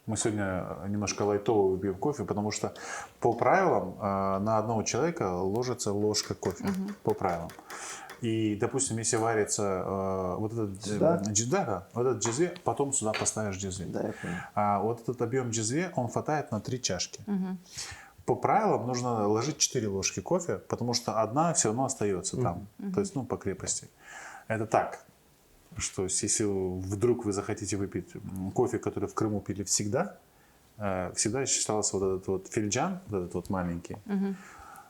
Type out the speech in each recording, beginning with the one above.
Мы сегодня немножко лайтово выпьем кофе, потому что по правилам на одного человека ложится ложка кофе. По правилам. И, допустим, если варится вот этот джезве, потом сюда поставишь джезве. Да, я понял. А вот этот объем джезве, он хватает на 3 чашки. По правилам нужно ложить 4 ложки кофе, потому что одна все равно остается там. То есть, по крепости. Это так, что если вдруг вы захотите выпить кофе, который в Крыму пили всегда, всегда считался вот этот вот фельджан, вот этот вот маленький,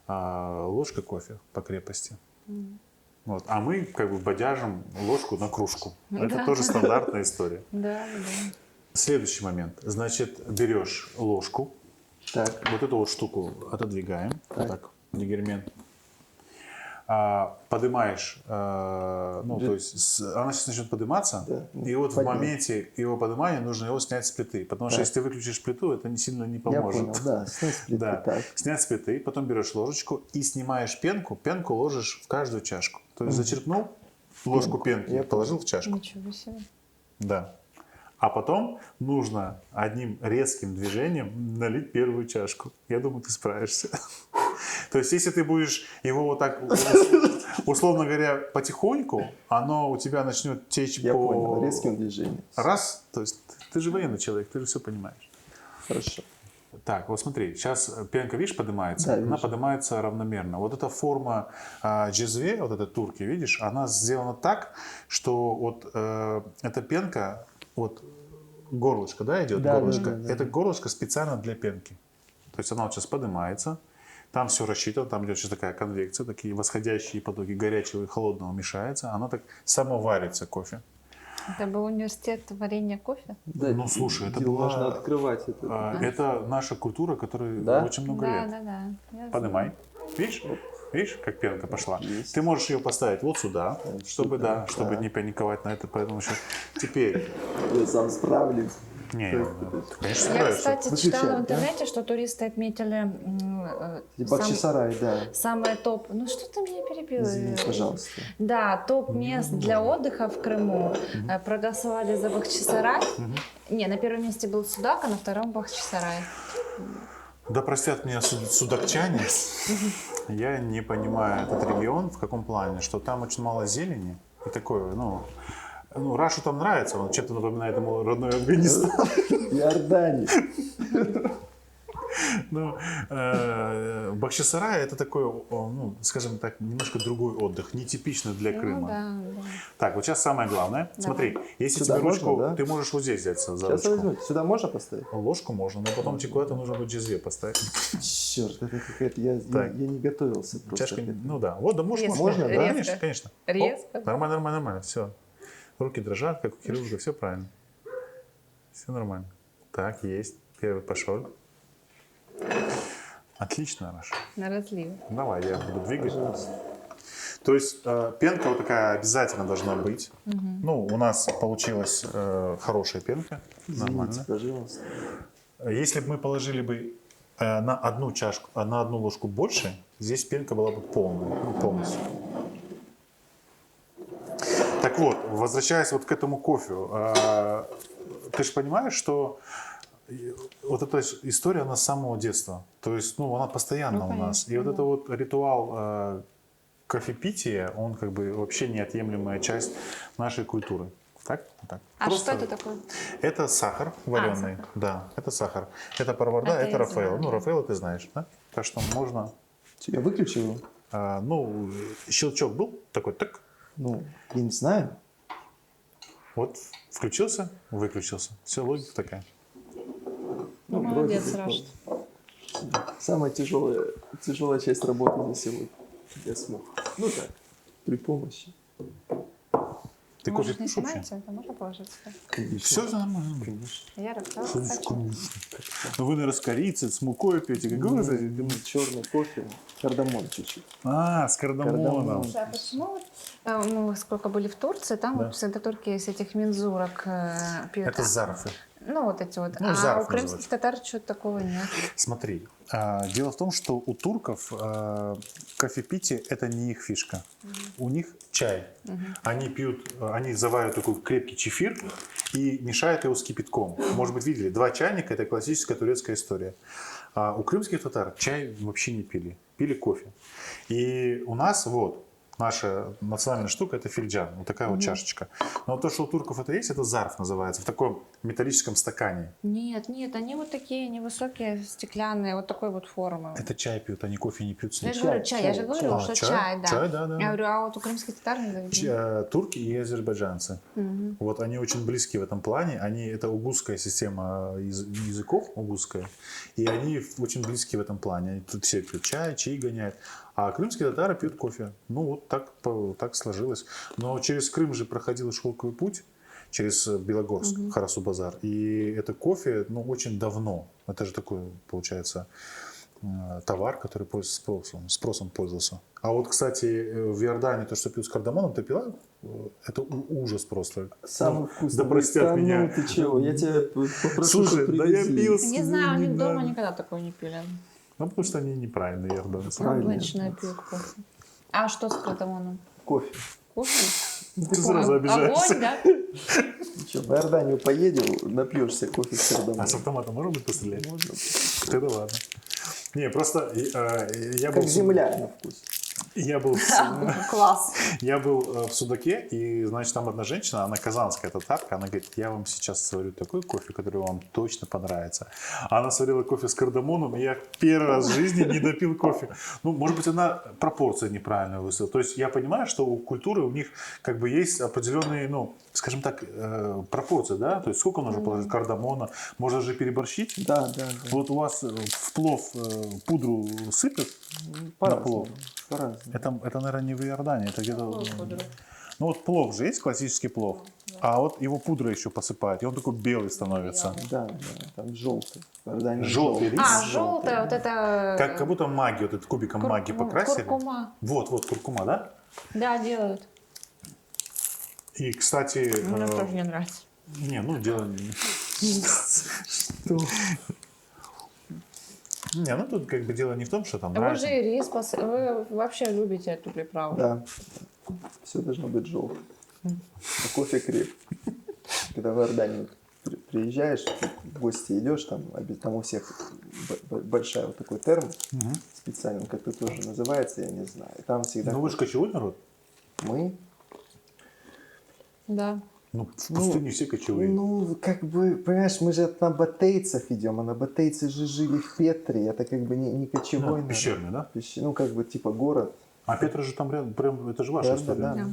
ложка кофе по крепости. Вот. А мы как бы бодяжим ложку на кружку. Это тоже стандартная история. Да. Следующий момент. Значит, берешь ложку, Так. вот эту вот штуку отодвигаем, вот так, дегермен. Поднимаешь, то есть она сейчас начнет подниматься, и вот в моменте его поднимания нужно его снять с плиты, потому что если ты выключишь плиту, это не сильно не поможет. Я понял, да, снять с плиты. Да. Так. Снять с плиты, потом берешь ложечку и снимаешь пенку ложишь в каждую чашку. То есть зачерпнул ложку пенки, Я положил в чашку. Ничего себе. Да. А потом нужно одним резким движением налить первую чашку. Я думаю, ты справишься. То есть, если ты будешь его вот так, условно говоря, потихоньку, оно у тебя начнет течь Я понял, резким движением. Раз, то есть ты же военный человек, ты же все понимаешь. Хорошо. Так, вот смотри, сейчас пенка, видишь, поднимается, Да, она поднимается равномерно. Вот эта форма джезве, вот этой турки, видишь, она сделана так, что вот эта пенка, вот горлышко, да, идет, горлышко. Да. Это горлышко специально для пенки. То есть она вот сейчас поднимается, там все рассчитано, там идет сейчас такая конвекция, такие восходящие потоки горячего и холодного мешаются, она так самоварится кофе. Это был университет варенья кофе? Да, Ну, слушай, это можно была... открывать это. Это наша культура, которой очень много лет. Да. Поднимай. Видишь, как пенка пошла? Есть. Ты можешь ее поставить вот сюда, чтобы не паниковать на это, поэтому еще. Теперь. Я сам справлюсь. Не, конечно, Я, справишься. кстати, читала в интернете, что туристы отметили Бахчисарай, да. самое топ. Ну что ты меня перебила? Извини, пожалуйста. Да, топ мест для отдыха в Крыму. Проголосовали за Бахчисарай. Не, на первом месте был Судак, а на втором Бахчисарай. Да простят меня судакчане, я не понимаю этот регион в каком плане, что там очень мало зелени и такое, Рашу там нравится, он чем-то напоминает ему родной Афганистан. Иордания. Бахчисарай это такой, скажем так, немножко другой отдых, нетипичный для Крыма. Да. Так, вот сейчас самое главное. Смотри, если Сюда тебе ручку, можно, да? ты можешь вот здесь взять за Сейчас ручку. возьму. Сюда можно поставить? Ложку можно, но потом тебе куда-то нужно будет джезве поставить. Черт, это какая-то... Я не готовился просто. Чашка, вот, да, можно, Можно, да? Конечно. Резко. Оп, нормально, все. Руки дрожат, как у хирурга, все правильно. Все нормально. Так, есть. Первый пошел. Отлично, Раша. На разлив. Давай, я буду двигать. То есть пенка вот такая обязательно должна быть. У нас получилась хорошая пенка. Нормально. Извините, пожалуйста. Если бы мы положили бы на одну чашку, на одну ложку больше, здесь пенка была бы полностью. Так вот, возвращаясь вот к этому кофе, ты же понимаешь, что вот эта история, она с самого детства. То есть, она постоянно у нас. И вот это вот ритуал кофепития, он как бы вообще неотъемлемая часть нашей культуры. Так? А Просто что это такое? это сахар вареный. Сахар. Да, это сахар. Это Парварда, Это это я Рафаэлло. знаю. Рафаэлло ты знаешь, да? Так что можно... Я выключил его? Щелчок был такой, так. Я не знаю. Вот включился, выключился. Все, логика такая. Молодец, вроде бы Раша. Самая тяжелая часть работы за сегодня. Я смог. Так, при помощи. Ты Можешь кофе не пьешь вообще? снимать это, можно положить. Все нормально. Конечно. Я рассказала. Вы, наверное, с корицей, с мукой пьете. Как вы Черный кофе, кардамон чуть-чуть. с кардамоном. Слушай, а почему мы сколько были в Турции, там вот всегда только из этих мензурок пьют. Это зарфы. Ну, вот эти вот. Ну, А зарф у крымских называется. татар что-то такого нет. Смотри, дело в том, что у турков кофепитие – это не их фишка. У них чай. Они пьют, они заваривают такой крепкий чефир и мешают его с кипятком. Может быть, видели, 2 чайника – это классическая турецкая история. А у крымских татар чай вообще не пили, пили кофе. И у нас вот наша национальная штука – это фильджан, вот такая вот чашечка. Но то, что у турков это есть, это зарф называется, в таком металлическом стакане. Нет, они вот такие невысокие, стеклянные, вот такой вот формы. Это чай пьют, они кофе не пьют. Я же говорю, чай, я же говорю, А, что чай? чай, да. Чай, да. Я говорю, а вот у крымских татар не заведено. Турки и азербайджанцы. Вот они очень близки в этом плане. Это угузская система языков, угузская. И они очень близки в этом плане. Они тут все пьют чай, чаи гоняют. А крымские татары пьют кофе. Ну вот так сложилось. Но через Крым же проходил шелковый путь. Через Белогорск, Харасу-Базар. И это кофе, очень давно. Это же такой, получается, товар, который спросом пользовался. А вот, кстати, в Иордании то, что пьют с кардамоном, ты пила? Это ужас просто. Самый вкусный. Да простят меня. Ну, ты чего? Я тебя попрошу, Слушай, чтобы да я привезли. пил. Не знаю, у них не дома надо. никогда такого не пили. Ну, потому что они неправильные иорданцы. Правильно. Обычно пьют кофе. А что с кардамоном? Кофе. Кофе? Ты сразу обижаешься. Огонь, да? Что, в Иорданию поедем, напьешься кофе с кардамоном. А с автомата можно будет пострелять? Можно. Тогда ладно. Не, просто я был... Как земля на вкус. Я был... Класс. Я был в Судаке, и, значит, там одна женщина, она казанская татарка, она говорит, я вам сейчас сварю такой кофе, который вам точно понравится. Она сварила кофе с кардамоном, и я первый раз в жизни не допил кофе. Ну, может быть, она пропорции неправильно выставила. То есть я понимаю, что у культуры у них как бы есть определенные, скажем так, пропорции, да? То есть сколько нужно положить кардамона, можно же переборщить. Да. Вот у вас в плов пудру сыпят на плов? По-разному. Это, наверное, не в Иордании, это где-то... Пудру. Ну вот плов же есть, классический плов, а вот его пудрой еще посыпают, и он такой белый становится. Да, там желтый. В Иордании Желтый рис. А, желтая, вот это... Как будто магию, вот этот кубиком магии покрасили. Куркума. Вот, куркума, да? Да, делают. И, кстати... Мне тоже не нравится. дело... Что? Тут как бы дело не в том, что там Вы нравится. же и рис, вы вообще любите эту приправу. Да. Все должно быть желтым. А кофе креп. Когда в Иорданию приезжаешь, в гости идешь, там у всех большая вот такой термос, специально, как это тоже называется, я не знаю. И там всегда... Ну вы же кочевой народ. Мы? Да. В пустыне все кочевые. Как бы, понимаешь, мы же на батейцев идем, а на батейцы же жили в Петре, это как бы не кочевой народ. Пещерный, да? Как бы типа город. А Петра же там рядом, прям, это же ваша история. Да.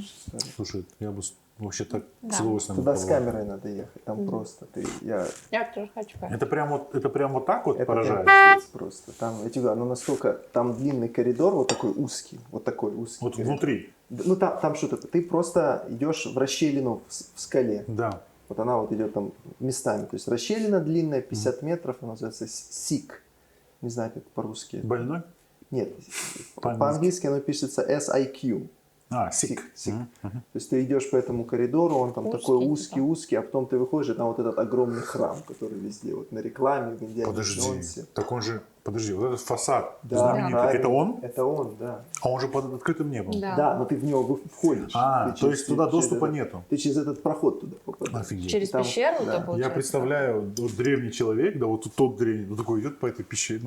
Слушай, я бы вообще так Да. с удовольствием Туда с побывал. камерой надо ехать, там просто Я тоже хочу. Это прям вот так вот это поражает? капец просто. Там, настолько, там длинный коридор, вот такой узкий. Вот Вот коридор. внутри. Там что такое? Ты просто идешь в расщелину в скале. Да. Вот она вот идет там местами. То есть расщелина длинная, 50 метров, она называется сик. Не знаю, как по-русски. Больной? Нет, По-английски. по-английски оно пишется SIQ. Сик. Сик. То есть ты идешь по этому коридору, он там такой узкий, а потом ты выходишь, и там вот этот огромный храм, который везде, вот на рекламе, в Индиане Джонсе. Так он же, подожди, вот этот фасад Да, знаменитый, правильно. это он? Это он, да. А он же под открытым небом. Да. Да, но ты в него входишь. Ты То есть туда доступа через нету? Ты через этот проход туда попадаешь. Офигеть. Через Там- пещеру, да. да, Я получается? представляю, вот древний человек, да, вот тот древний, вот такой идет по этой пещере,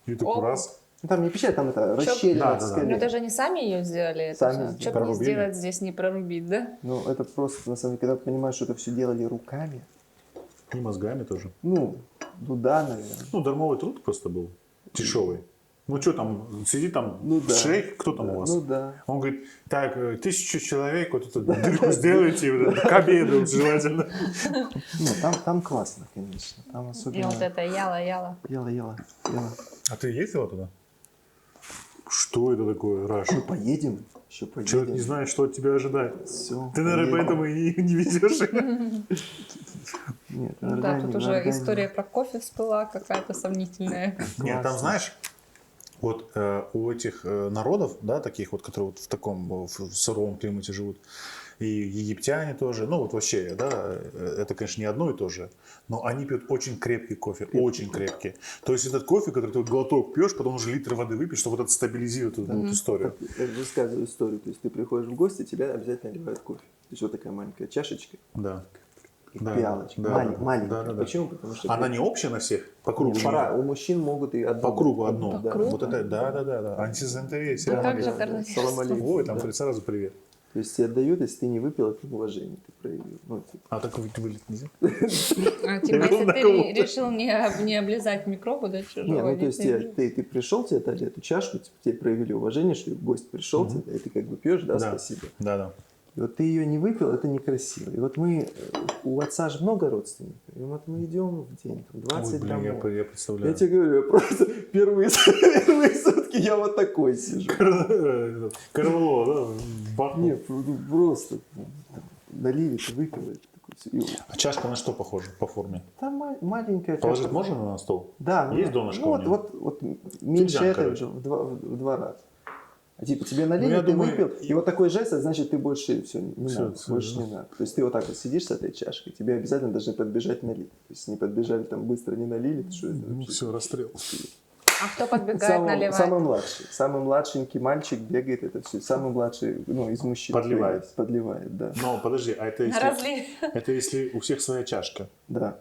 и такой О. раз. Ну, там не пещера, там это расщелина Да, в да, да. скале. Ну, это же они сами ее сделали. Это Сами всё. сделали. Что бы не Прорубили. сделать здесь, не прорубить, да? Ну, это просто, на самом деле, когда ты понимаешь, что это все делали руками, И мозгами тоже. да, наверное. Дармовый труд просто был. Дешевый. Что там, сидит там шейх, кто там у вас? Ну, да. Он говорит, так, 1000 человек, вот эту дырку сделайте, вот это, к обеду желательно. Там классно, конечно. Там И особенно... вот это яла. Ела. А ты ездила туда? Что это такое, Раш? Поедем. Еще поедем. Человек не знает, что от тебя ожидает. Все. Ты, наверное, поэтому и не везешь. Нет, Ну да, тут уже история про кофе всплыла какая-то сомнительная. Нет, там, знаешь, вот у этих народов, да, таких вот, которые вот в таком в суровом климате живут, и египтяне тоже. Ну, вот вообще, да, это, конечно, не одно и то же, но они пьют очень крепкий кофе, очень крепкий. То есть этот кофе, который ты вот глоток пьешь, потом уже литр воды выпьешь, чтобы вот это стабилизирует эту вот историю. Я рассказываю историю. То есть ты приходишь в гости, тебя обязательно наливают кофе. То есть вот такая маленькая чашечка, Да. как Да, пиалочка, да, маленькая. да. Почему? Потому что Она не общая на всех? По кругу? Нет, у мужчин могут и одну. По кругу одну. По кругу? Вот это, да. Антисанитария. А как же Салам коронавирус? алейкум. Ой, там Да. сразу привет. То есть тебе отдают, если ты не выпил, это неуважение ты проявил. Ну, типа. А так вылить нельзя? Типа, если ты решил не облизать микробы, да, чужого. Не, ну то есть не- ты пришел, тебе дали эту чашку, типа, тебе проявили уважение, что гость пришел, и ты как бы пьешь, да, спасибо. Да. И вот ты ее не выпил, это некрасиво. И вот мы, у отца же много родственников, и вот мы идем в день, там, 20 Ой, блин, домой. я представляю. Я тебе говорю, я просто первые сутки я вот такой сижу. Карло, да? Бахнул. Нет, просто налили, ты выпил. и такой, и А чашка на что похожа по форме? там маленькая Положить чашка. можно на стол? Да. Есть донышко Ну, у него? вот меньше Финлян, этого короче. в два раза. А типа тебе налили, я ты думаю, выпил, и вот такой жест, это значит, ты больше все не Всё, надо, всё, больше да. не надо. То есть ты вот так вот сидишь с этой чашкой, тебе обязательно должны подбежать налить. То есть не подбежали, там быстро не налили, ты что это Ну вообще? все, расстрел. А кто подбегает наливать? Самый младшенький мальчик бегает, это все. Самый младший, ну, из мужчин. Подливает. Подливает, да. Но подожди, а это На разлив. это если у всех своя чашка? Да.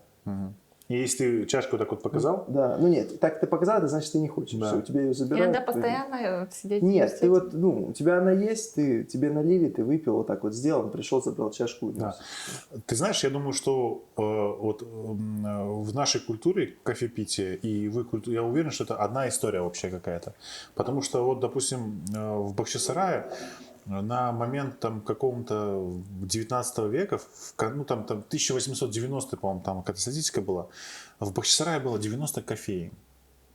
И если ты чашку так вот показал? Да, ну нет, так ты показал, это значит, ты не хочешь. Да. Все, у тебя ее И забирают. надо ты- постоянно сидеть. Нет, с ты этим. вот, ну, у тебя она есть, тебе налили, ты выпил, вот так вот сделал, пришел, забрал чашку и Да. унес. Ты знаешь, я думаю, что в нашей культуре кофепития и в их культуре, я уверен, что это одна история общая какая-то. Потому что вот, допустим, в Бахчисарае на момент там какого-то 19 века, ну там 1890, по-моему, там какая-то статистика была, в Бахчисарае было 90 кофеин.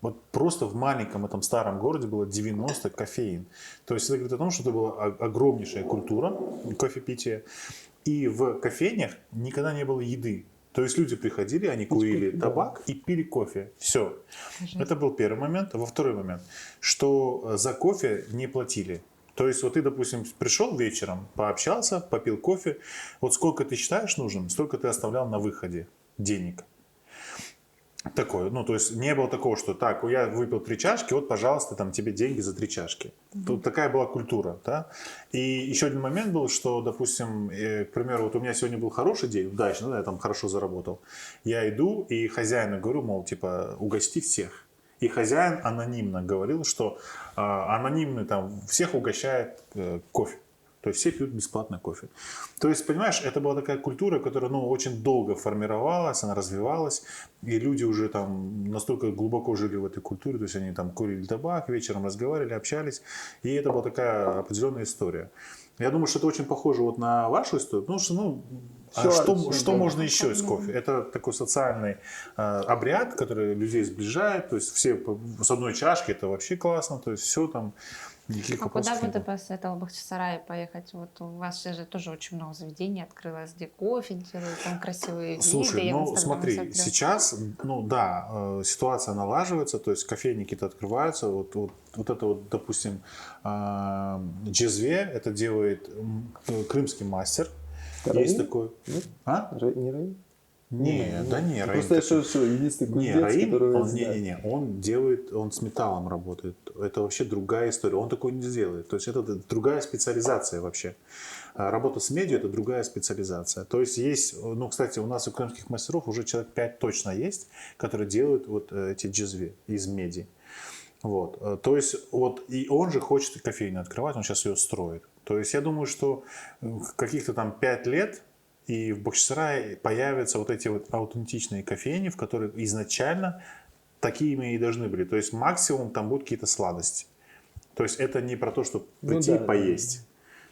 Вот просто в маленьком этом старом городе было 90 кофеин. То есть это говорит о том, что это была огромнейшая культура кофепития. И в кофейнях никогда не было еды. То есть люди приходили, они курили табак и пили кофе. Все. Это был первый момент. Во второй момент, что за кофе не платили. То есть вот ты, допустим, пришел вечером, пообщался, попил кофе. Вот сколько ты считаешь нужным, столько ты оставлял на выходе денег. Такое, ну, то есть не было такого, что так, я выпил 3 чашки, вот, пожалуйста, там тебе деньги за 3 чашки. Тут такая была культура, да. И еще один момент был, что, допустим, к примеру, вот у меня сегодня был хороший день, удачно, да, я там хорошо заработал. Я иду и хозяину говорю, мол, типа, угости всех. И хозяин анонимно говорил, что анонимный там всех угощает кофе. То есть все пьют бесплатно кофе. То есть, понимаешь, это была такая культура, которая очень долго формировалась, она развивалась. И люди уже там настолько глубоко жили в этой культуре. То есть они там курили табак, вечером разговаривали, общались. И это была такая определенная история. Я думаю, что это очень похоже вот на вашу историю. Потому что, что можно еще из кофе? Это такой социальный обряд, который людей сближает. То есть все с одной чашки, это вообще классно. То есть все там... Никаких А вопросов куда бы не ты было. посоветовал в Бахчисарае поехать? Вот у вас же тоже очень много заведений открылось, где кофе делают, там красивые виды. Слушай, я в ну Инстаграме смотри, смотрю. сейчас, ну да, ситуация налаживается, то есть кофейники-то открываются. Вот это вот, допустим, джезве, это делает крымский мастер. Есть Раим? такой. Нет? А? Не Раим? Не, да не, Раим. Просто я что, единственный Не, кузнец, Раим, который он, знает. не, он делает, он с металлом работает. Это вообще другая история. Он такой не сделает. То есть это другая специализация вообще. Работа с медью – это другая специализация. То есть есть, ну, кстати, у нас у крымских мастеров уже человек 5 точно есть, которые делают вот эти джезве из меди. Вот. То есть вот и он же хочет кофейню открывать, он сейчас ее строит. То есть я думаю, что каких-то там 5 лет и в Бахчисарае появятся вот эти вот аутентичные кофейни, в которых изначально такими и должны были. То есть максимум там будут какие-то сладости. То есть это не про то, чтобы прийти и поесть.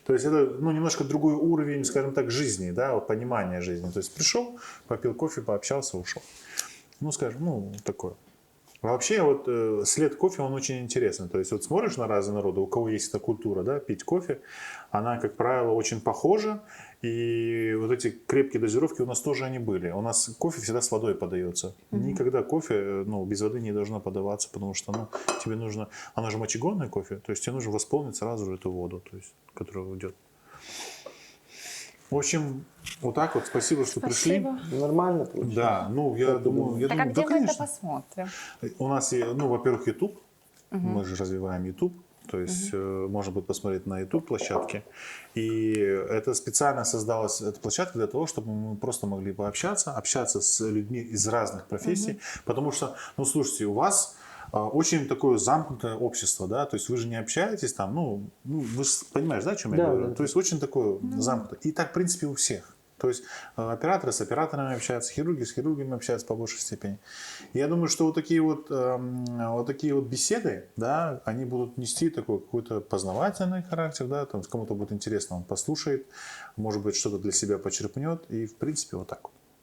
То есть это немножко другой уровень, скажем так, жизни, да, вот понимания жизни. То есть пришел, попил кофе, пообщался, ушел. Ну, скажем, такое. Вообще вот след кофе, он очень интересный. То есть вот смотришь на разные народы, у кого есть эта культура, да, пить кофе, она, как правило, очень похожа. И вот эти крепкие дозировки у нас тоже они были. У нас кофе всегда с водой подается. Никогда кофе без воды не должно подаваться, потому что тебе нужно... Она же мочегонная кофе, то есть тебе нужно восполнить сразу же эту воду, то есть, которая уйдет. В общем, вот так вот. Спасибо, что пришли. Спасибо. Нормально получилось? Да, ну я думаю, Так а где да, мы это конечно. посмотрим? У нас, ну, во-первых, YouTube. Мы же развиваем YouTube. То есть можно будет посмотреть на YouTube площадке. И это специально создалась эта площадка для того, чтобы мы просто могли пообщаться, общаться с людьми из разных профессий. Потому что, ну, слушайте, у вас очень такое замкнутое общество, да, то есть вы же не общаетесь там, ну вы же понимаешь, да, о чем я Да, говорю? да. То есть очень такое замкнутое. И так, в принципе, у всех. То есть операторы с операторами общаются, хирурги с хирургами общаются по большей степени. И я думаю, что вот такие вот беседы, да, они будут нести такой какой-то познавательный характер, да, там кому-то будет интересно, он послушает, может быть, что-то для себя почерпнет, и в принципе вот так вот.